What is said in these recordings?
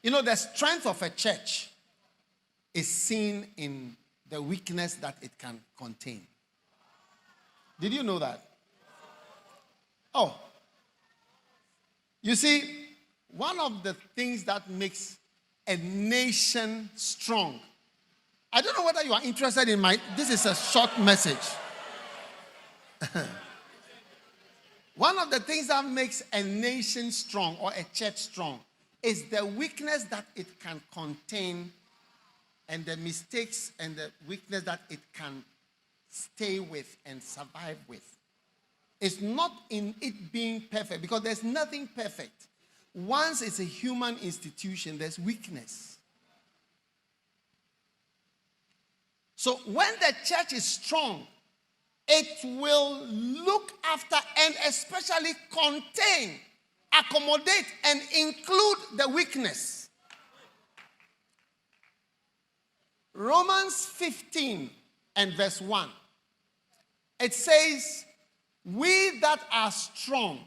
You know, the strength of a church is seen in the weakness that it can contain. Did you know that? Oh. You see, one of the things that makes a nation strong. I don't know whether you are interested in this is a short message. One of the things that makes a nation strong or a church strong is the weakness that it can contain and the mistakes and the weakness that it can stay with and survive with. It's not in it being perfect, because there's nothing perfect. Once it's a human institution, there's weakness. So when the church is strong, it will look after and especially contain, accommodate, and include the weakness. Romans 15 and verse 1. It says, we that are strong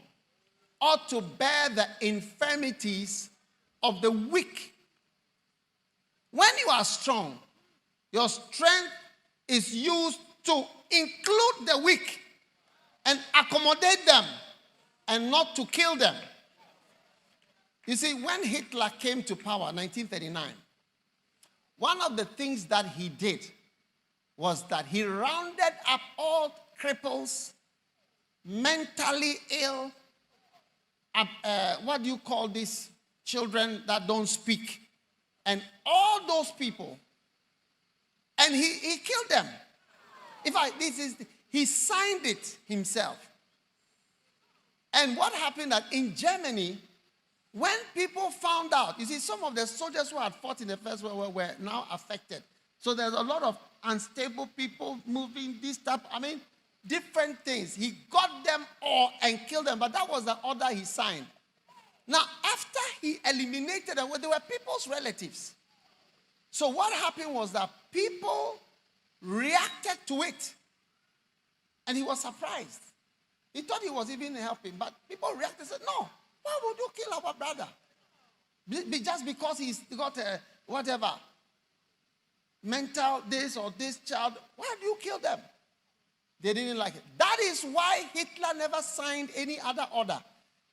ought to bear the infirmities of the weak. When you are strong, your strength is used to include the weak and accommodate them and not to kill them. You see, when Hitler came to power in 1939, one of the things that he did was that he rounded up all cripples, mentally ill, what do you call these children that don't speak, and all those people, and he killed them. In fact, he signed it himself. And what happened that in Germany, when people found out, you see, some of the soldiers who had fought in the First World War were now affected. So there's a lot of unstable people moving, this type, different things. He got them all and killed them, but that was the order he signed. Now, after he eliminated them, they were people's relatives. So what happened was that people reacted to it. And he was surprised. He thought he was even helping, but people reacted and said, no, why would you kill our brother? Just because he's got a whatever, mental this or this child, why do you kill them? They didn't like it. That is why Hitler never signed any other order.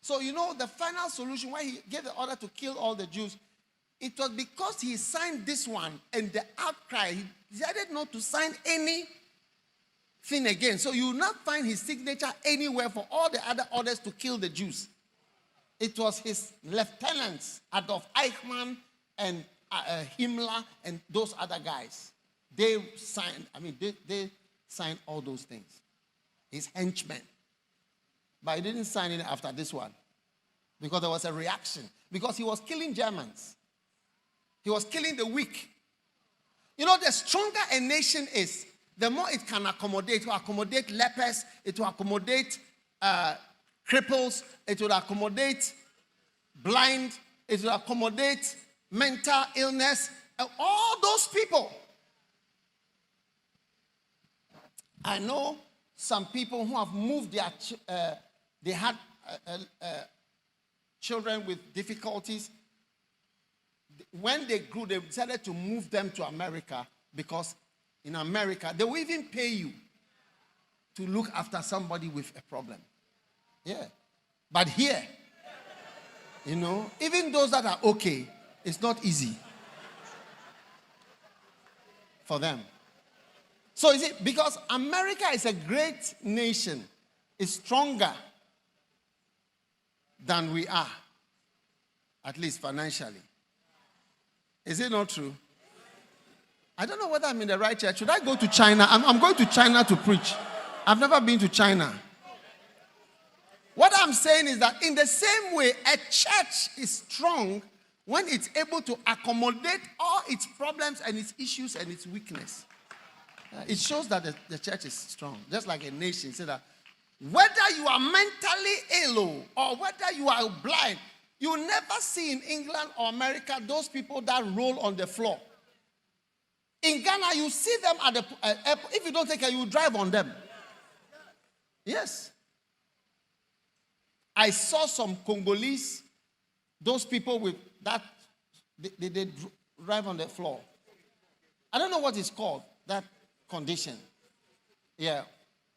So, you know, the final solution, why he gave the order to kill all the Jews, it was because he signed this one and the outcry, he decided not to sign anything again. So you will not find his signature anywhere for all the other orders to kill the Jews. It was his lieutenants, Adolf Eichmann and Himmler and those other guys. They signed, they signed all those things. His henchmen. But he didn't sign it after this one. Because there was a reaction. Because he was killing Germans. He was killing the weak. You know, the stronger a nation is, the more it can accommodate. It will accommodate lepers. It will accommodate cripples. It will accommodate blind. It will accommodate mental illness. All those people. I know some people who have moved they had children with difficulties. When they grew, they decided to move them to America because in America, they will even pay you to look after somebody with a problem. Yeah. But here, you know, even those that are okay, it's not easy for them. So is it because America is a great nation, is stronger than we are, at least financially. Is it not true? I don't know whether I'm in the right church. Should I go to China? I'm going to China to preach. I've never been to China. What I'm saying is that in the same way, a church is strong when it's able to accommodate all its problems and its issues and its weakness. It shows that the church is strong. Just like a nation. Say that whether you are mentally ill or whether you are blind, you never see in England or America those people that roll on the floor. In Ghana, you see them at the airport. If you don't take care, you drive on them. Yes. I saw some Congolese, those people with that They drive on the floor. I don't know what it's called, that condition. Yeah.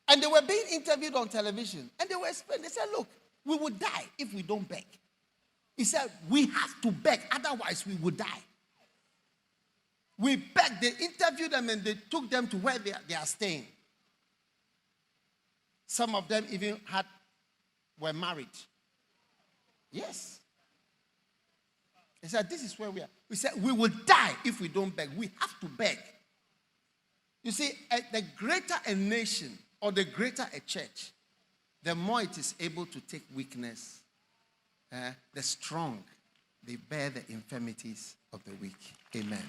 And they were being interviewed on television. And they were explaining, they said, look, we would die if we don't beg. He said, we have to beg, otherwise we would die. We begged, they interviewed them and they took them to where they are staying. Some of them even were married. Yes. He said, this is where we are. We said, we will die if we don't beg. We have to beg. You see, the greater a nation or the greater a church, the more it is able to take weakness. The strong, they bear the infirmities of the weak. Amen.